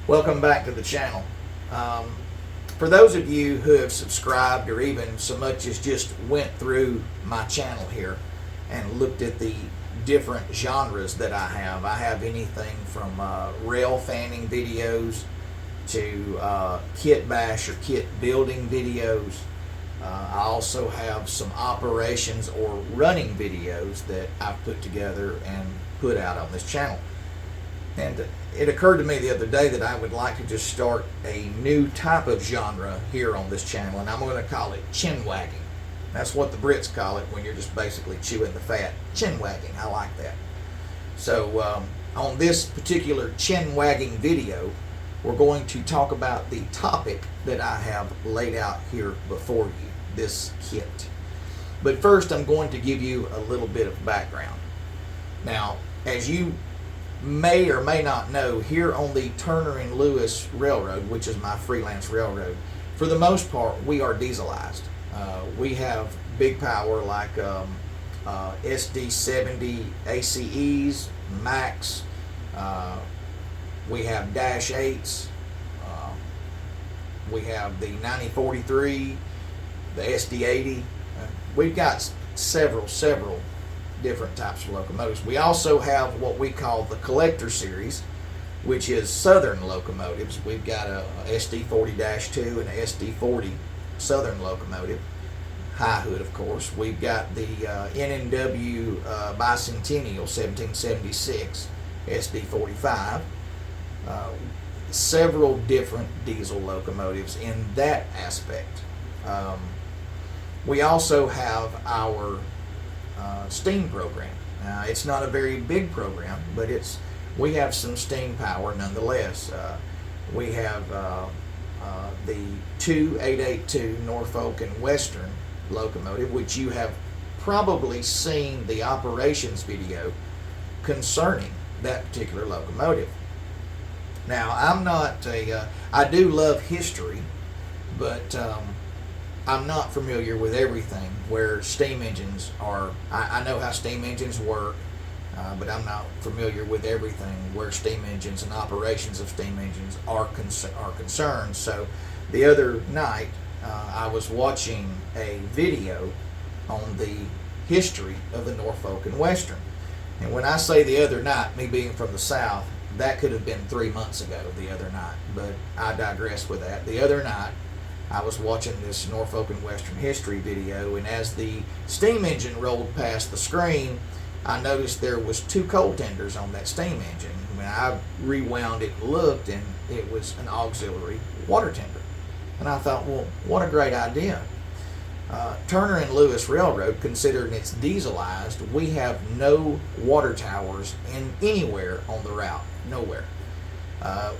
Welcome back to the channel. For those of you who have subscribed or even so much as just went through my channel here and looked at the different genres that I have anything from rail fanning videos to kit bash or kit building videos. I also have some operations or running videos that I've put together and put out on this channel. And it occurred to me the other day that I would like to just start a new type of genre here on this channel, and I'm going to call it chin-wagging. That's what the Brits call it when you're just basically chewing the fat. Chin-wagging, I like that. So on this particular chin-wagging video, we're going to talk about the topic that I have laid out here before you, this kit. But first, I'm going to give you a little bit of background. Now, as you may or may not know, here on the Turner and Lewis Railroad, which is my freelance railroad, for the most part, we are dieselized. We have big power like SD70 ACEs, Max. We have Dash 8s. We have the 9043, the SD80. We've got several different types of locomotives. We also have what we call the collector series, which is southern locomotives. We've got a SD40-2 and a SD40 southern locomotive, high hood of course. We've got the N&W Bicentennial 1776 SD45, several different diesel locomotives in that aspect. We also have our steam program. It's not a very big program, but we have some steam power nonetheless. We have the 2882 Norfolk and Western locomotive, which you have probably seen the operations video concerning that particular locomotive. Now, I do love history, but I'm not familiar with everything where steam engines are. I know how steam engines work, but I'm not familiar with everything where steam engines and operations of steam engines are concerned. So the other night, I was watching a video on the history of the Norfolk and Western. And when I say the other night, me being from the South, that could have been 3 months ago, the other night. But I digress with that. The other night, I was watching this Norfolk and Western history video, and as the steam engine rolled past the screen, I noticed there was 2 coal tenders on that steam engine. When I rewound it and looked, and it was an auxiliary water tender. And I thought, well, what a great idea. Turner and Lewis Railroad, considering it's dieselized, we have no water towers anywhere on the route, nowhere.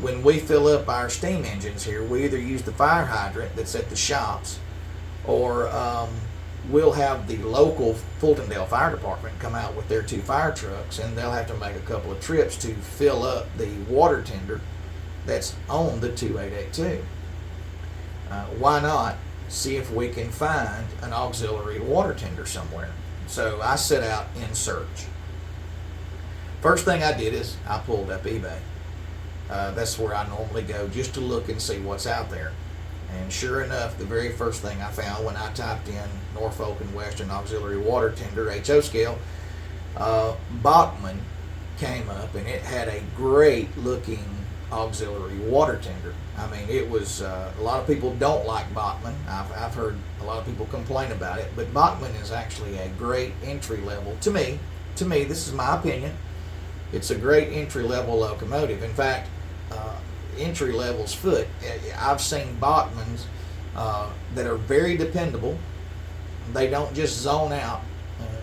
When we fill up our steam engines here, we either use the fire hydrant that's at the shops, or we'll have the local Fultondale Fire Department come out with their 2 fire trucks, and they'll have to make a couple of trips to fill up the water tender that's on the 2882. Why not see if we can find an auxiliary water tender somewhere? So I set out in search. First thing I did is I pulled up eBay. That's where I normally go just to look and see what's out there. And sure enough, the very first thing I found when I typed in Norfolk and Western auxiliary water tender HO scale, Bachmann came up, and it had a great looking auxiliary water tender. I mean, it was a lot of people don't like Bachmann. I've heard a lot of people complain about it, but Bachmann is actually a great entry level to me. This is my opinion. It's a great entry level locomotive. In fact, entry level's foot. I've seen Bachmanns that are very dependable. They don't just zone out.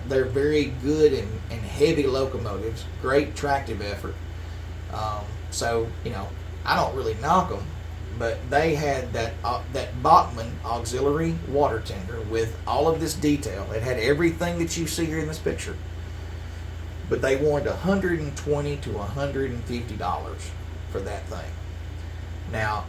They're very good and heavy locomotives. Great tractive effort. So, I don't really knock them, but they had that Bachmann auxiliary water tender with all of this detail. It had everything that you see here in this picture. But they wanted $120 to $150 for that thing. Now,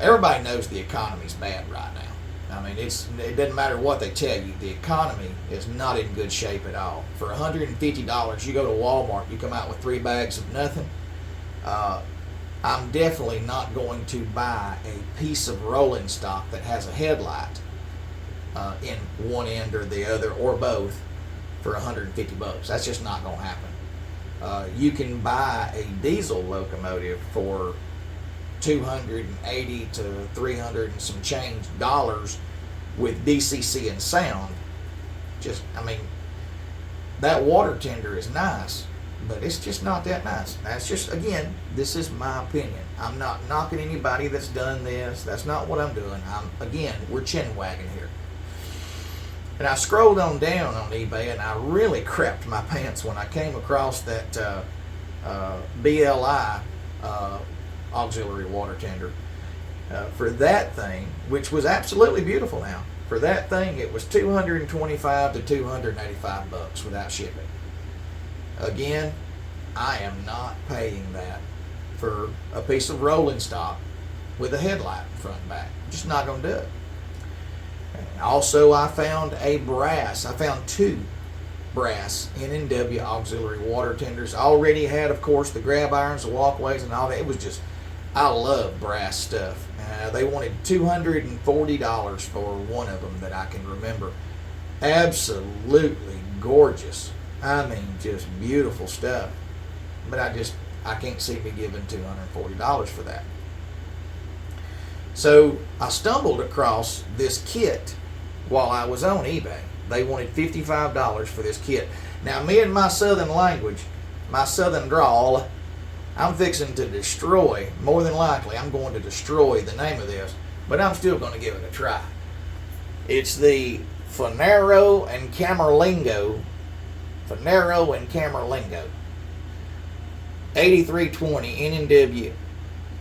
everybody knows the economy's bad right now. I mean, it doesn't matter what they tell you. The economy is not in good shape at all. For $150, you go to Walmart, you come out with 3 bags of nothing. I'm definitely not going to buy a piece of rolling stock that has a headlight in one end or the other or both for $150. That's just not going to happen. You can buy a diesel locomotive for $280 to $300 and some change dollars with DCC and sound. That water tender is nice, but it's just not that nice. That's just, again, this is my opinion. I'm not knocking anybody that's done this. That's not what I'm doing. We're chin-wagging here. And I scrolled on down on eBay, and I really crapped my pants when I came across that BLI auxiliary water tender. For that thing, which was absolutely beautiful now, for that thing it was $225 to $285 without shipping. Again, I am not paying that for a piece of rolling stock with a headlight front and back. I'm just not going to do it. Also, I found two brass N&W auxiliary water tenders. I already had, of course, the grab irons, the walkways, and all that. It was just, I love brass stuff. They wanted $240 for one of them that I can remember. Absolutely gorgeous. I mean, just beautiful stuff. But I can't see me giving $240 for that. So I stumbled across this kit while I was on eBay. They wanted $55 for this kit. Now, me and my southern language, my southern drawl, I'm fixing to destroy, more than likely, I'm going to destroy the name of this, but I'm still going to give it a try. It's the Finero and Camerlengo 8320 N&W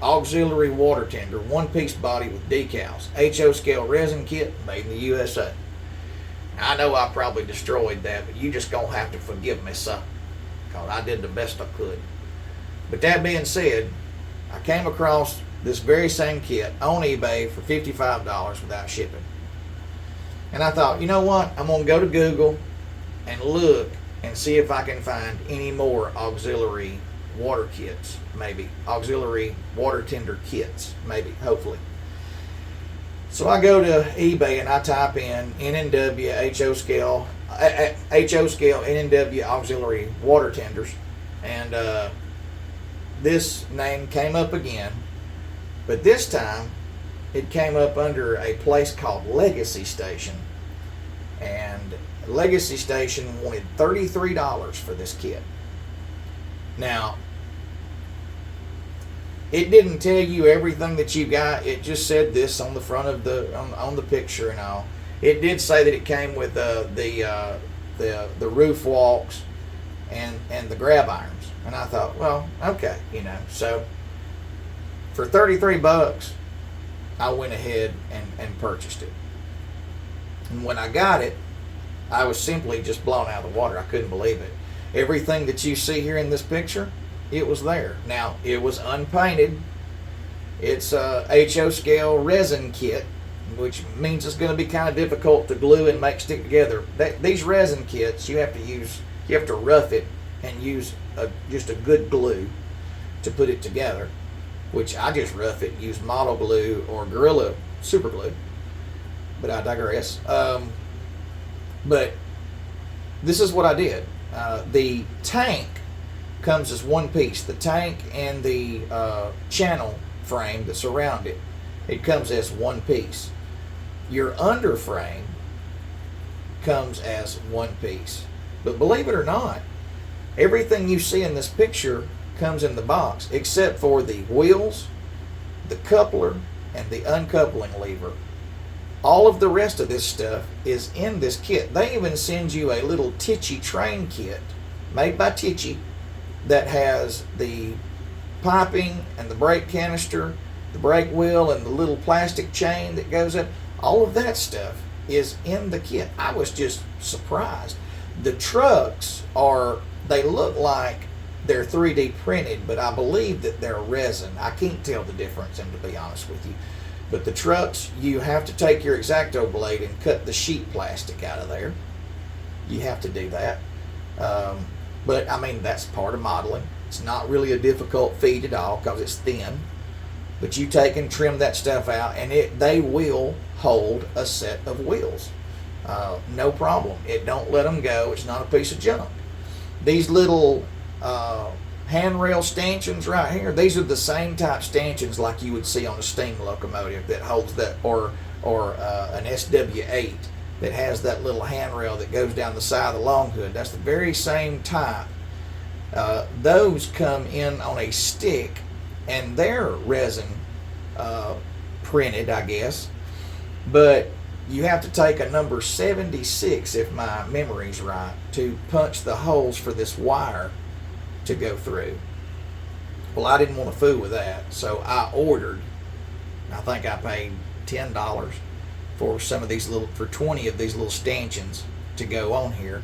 auxiliary water tender, one-piece body with decals, HO scale resin kit, made in the USA. I know I probably destroyed that, but you just gonna have to forgive me, son, because I did the best I could. But that being said, I came across this very same kit on eBay for $55 without shipping. And I thought, you know what? I'm going to go to Google and look and see if I can find any more auxiliary water kits, maybe. Auxiliary water tender kits, maybe, hopefully. So I go to eBay and I type in N&W HO scale N&W auxiliary water tenders, and this name came up again, but this time it came up under a place called Legacy Station, and Legacy Station wanted $33 for this kit. Now, it didn't tell you everything that you got. It just said this on the front of on the picture and all. It did say that it came with the roof walks and the grab irons. And I thought, well, okay, So for $33, I went ahead and purchased it. And when I got it, I was simply just blown out of the water. I couldn't believe it. Everything that you see here in this picture, it was there. Now, it was unpainted. It's a HO scale resin kit, which means it's going to be kind of difficult to glue and make stick together. These resin kits, you have to rough it and use just a good glue to put it together, which I just rough it, use Model Glue or Gorilla Super Glue, but I digress. But this is what I did. The tank comes as one piece. The tank and the channel frame that surround it, it comes as one piece. Your under frame comes as one piece. But believe it or not, everything you see in this picture comes in the box except for the wheels, the coupler, and the uncoupling lever. All of the rest of this stuff is in this kit. They even send you a little Titchy train kit made by Titchy that has the piping and the brake canister, the brake wheel, and the little plastic chain that goes up. All of that stuff is in the kit. I was just surprised. The trucks they look like they're 3D printed, but I believe that they're resin. I can't tell the difference, and to be honest with you. But the trucks, you have to take your X-Acto blade and cut the sheet plastic out of there. You have to do that. But I mean, that's part of modeling. It's not really a difficult feed at all because it's thin. But you take and trim that stuff out, and they will hold a set of wheels. No problem. It don't let them go. It's not a piece of junk. These little handrail stanchions right here, these are the same type stanchions like you would see on a steam locomotive that holds that, or an SW8 that has that little handrail that goes down the side of the long hood. That's the very same type. Those come in on a stick, and they're resin printed, I guess. But you have to take a number 76, if my memory's right, to punch the holes for this wire to go through. Well, I didn't want to fool with that, so I ordered, I think I paid $10 for some of these for 20 of these little stanchions to go on here,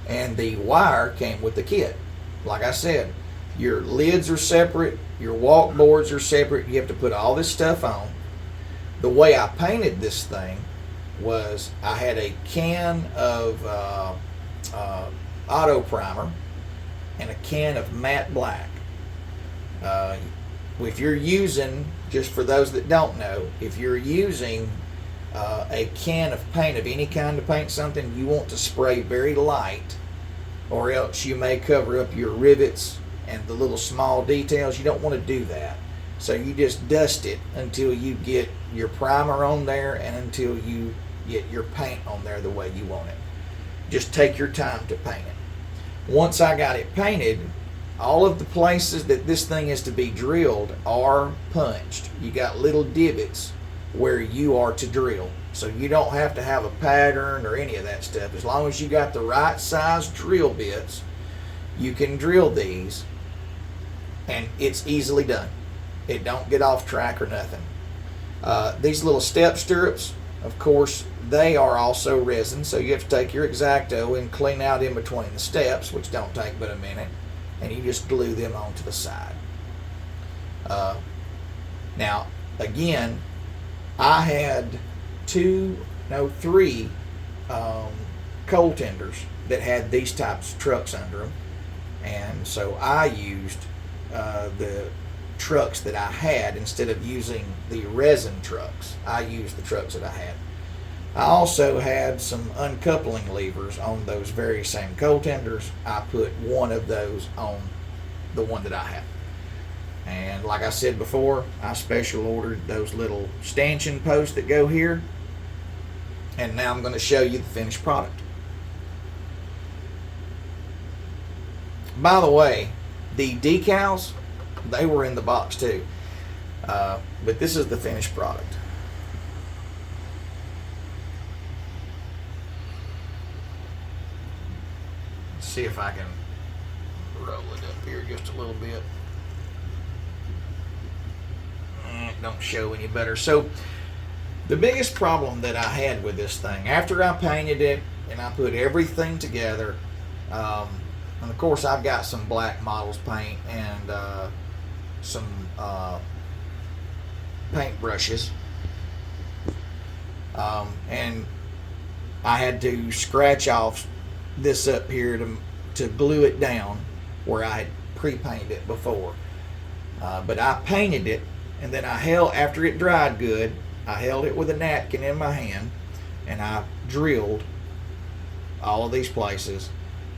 and the wire came with the kit. Like I said, your lids are separate, your walk boards are separate. You have to put all this stuff on. The way I painted this thing was I had a can of auto primer and a can of matte black. If you're using, just for those that don't know, if you're using a can of paint of any kind to paint something, you want to spray very light, or else you may cover up your rivets and the little small details. You don't want to do that. So you just dust it until you get your primer on there and until you get your paint on there the way you want it. Just take your time to paint it. Once I got it painted, all of the places that this thing is to be drilled are punched. You got little divots where you are to drill. So you don't have to have a pattern or any of that stuff. As long as you got the right size drill bits, you can drill these, and it's easily done. It don't get off track or nothing. These little step stirrups, of course, they are also resin, so you have to take your X-Acto and clean out in between the steps, which don't take but a minute, and you just glue them onto the side. Now, again, I had three coal tenders that had these types of trucks under them, and so I used the trucks that I had instead of using the resin trucks. I used the trucks that I had. I also had some uncoupling levers on those very same coal tenders. I put one of those on the one that I had. And like I said before, I special ordered those little stanchion posts that go here. And now I'm going to show you the finished product. By the way, the decals, they were in the box too. But this is the finished product. Let's see if I can roll it up here just a little bit. It don't show any better. So the biggest problem that I had with this thing, after I painted it and I put everything together, and of course I've got some black models paint and some paint brushes, and I had to scratch off this up here to glue it down where I had pre-painted it before. But I painted it, and then after it dried good, I held it with a napkin in my hand, and I drilled all of these places,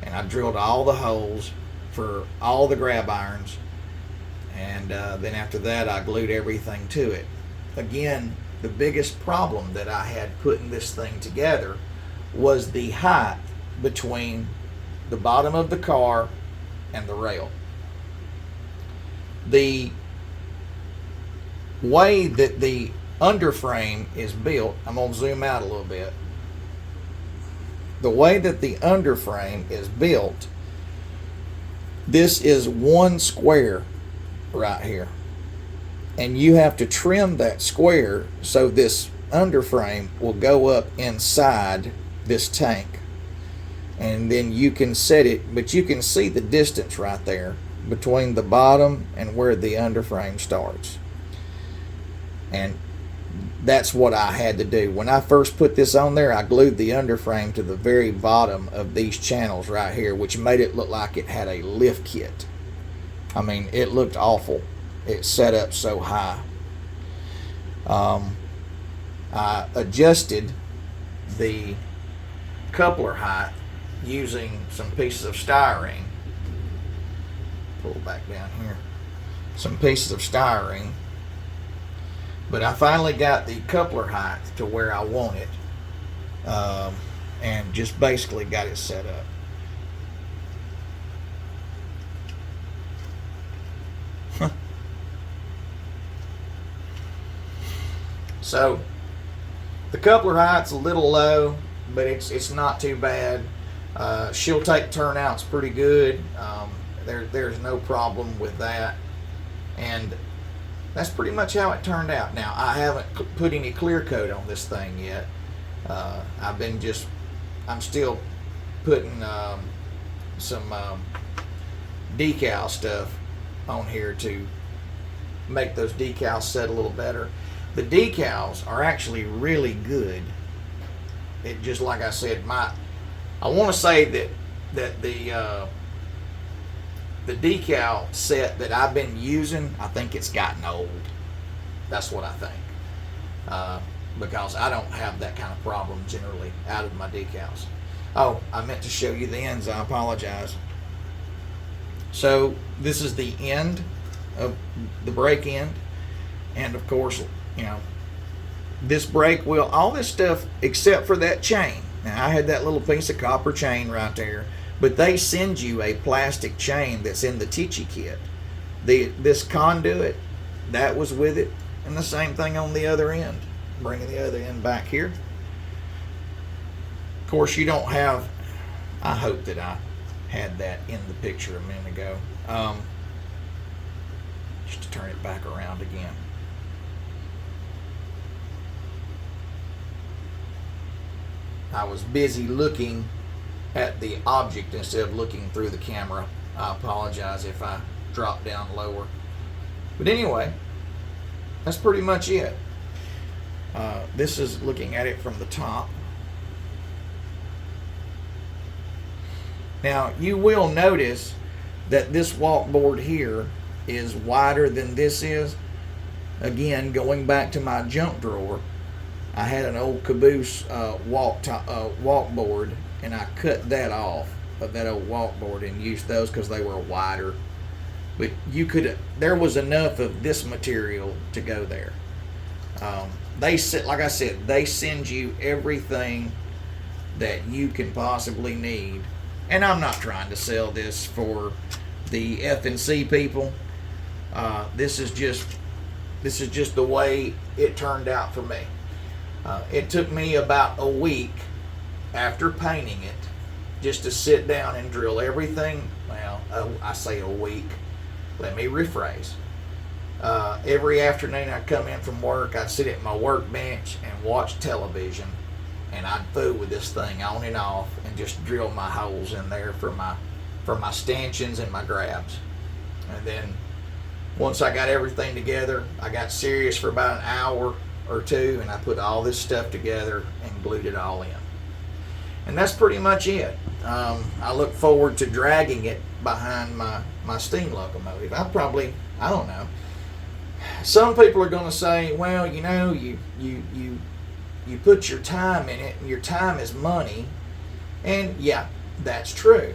and I drilled all the holes for all the grab irons, and then after that I glued everything to it. Again, the biggest problem that I had putting this thing together was the height between the bottom of the car and the rail. The way that the underframe is built, I'm going to zoom out a little bit. The way that the underframe is built, this is one square right here, and you have to trim that square so this underframe will go up inside this tank, and then you can set it, but you can see the distance right there between the bottom and where the underframe starts. And that's what I had to do. When I first put this on there, I glued the underframe to the very bottom of these channels right here, which made it look like it had a lift kit. I mean, it looked awful. It set up so high. I adjusted the coupler height using some pieces of styrene. Pull back down here. Some pieces of styrene. But I finally got the coupler height to where I want it. And just basically got it set up. So the coupler height's a little low, but it's not too bad. She'll take turnouts pretty good. There's no problem with that, and that's pretty much how it turned out. Now, I haven't put any clear coat on this thing yet. I'm still putting some decal stuff on here to make those decals set a little better. The decals are actually really good. It just, like I said, I want to say that the decal set that I've been using, I think it's gotten old. That's what I think. Because I don't have that kind of problem generally out of my decals. Oh, I meant to show you the ends. I apologize. So this is the end of the brake end, and of course, you know, this brake wheel, all this stuff except for that chain. Now, I had that little piece of copper chain right there, but they send you a plastic chain that's in the Tichy kit. This conduit, that was with it, and the same thing on the other end. Bringing the other end back here. Of course, you don't have, I hope that I had that in the picture a minute ago. Just to turn it back around again. I was busy looking at the object instead of looking through the camera. I apologize if I drop down lower. But anyway, that's pretty much it. This is looking at it from the top. Now, you will notice that this walkboard here is wider than this is. Again, going back to my junk drawer, I had an old Caboose walkboard, and I cut that off of that old walkboard and used those because they were wider. But there was enough of this material to go there. Like I said, they send you everything that you can possibly need. And I'm not trying to sell this for the F&C people. This is just the way it turned out for me. It took me about a week after painting it just to sit down and drill everything. Well, I say a week. Let me rephrase. Every afternoon I'd come in from work, I'd sit at my workbench and watch television, and I'd fool with this thing on and off and just drill my holes in there for my stanchions and my grabs. And then once I got everything together, I got serious for about an hour or two, and I put all this stuff together and glued it all in. And that's pretty much it. I look forward to dragging it behind my steam locomotive. I don't know. Some people are going to say, well, you know, you put your time in it, and your time is money. And yeah, that's true.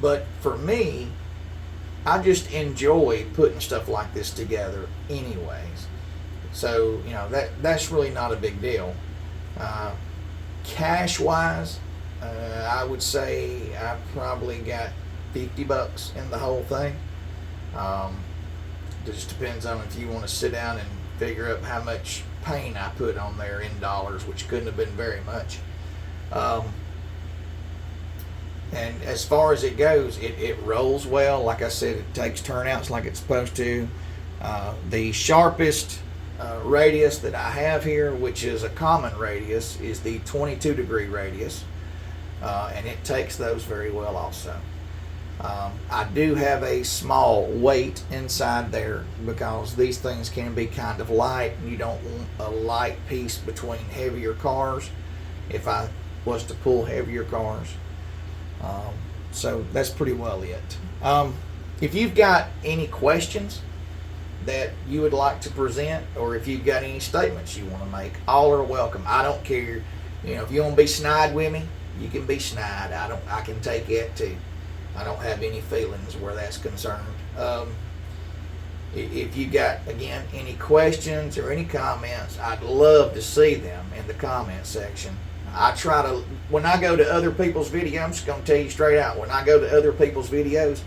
But for me, I just enjoy putting stuff like this together anyways. So, you know, that's really not a big deal. Cash-wise, I would say I probably got $50 in the whole thing. It just depends on if you want to sit down and figure out how much paint I put on there in dollars, which couldn't have been very much. And as far as it goes, it rolls well. Like I said, it takes turnouts like it's supposed to. The sharpest radius that I have here, which is a common radius, is the 22 degree radius. And it takes those very well also. I do have a small weight inside there because these things can be kind of light, and you don't want a light piece between heavier cars if I was to pull heavier cars. So that's pretty well it. If you've got any questions that you would like to present, or if you've got any statements you want to make, all are welcome. I don't care. If you want to be snide with me, you can be snide. I can take it too. I don't have any feelings where that's concerned. If you got, again, any questions or any comments, I'd love to see them in the comment section. I try to, when I go to other people's videos, I'm just going to tell you straight out, when I go to other people's videos,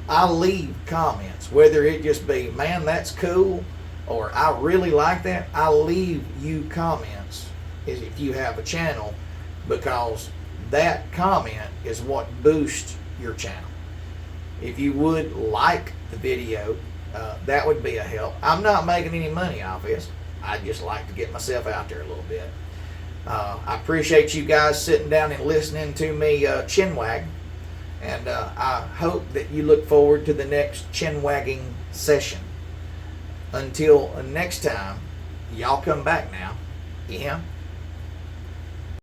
I leave comments, whether it just be, man, that's cool, or I really like that. I leave you comments if you have a channel, because that comment is what boosts your channel. If you would like the video, that would be a help. I'm not making any money off this. I just like to get myself out there a little bit. I appreciate you guys sitting down and listening to me chin-wag. And I hope that you look forward to the next chin-wagging session. Until next time, y'all come back now. Yeah.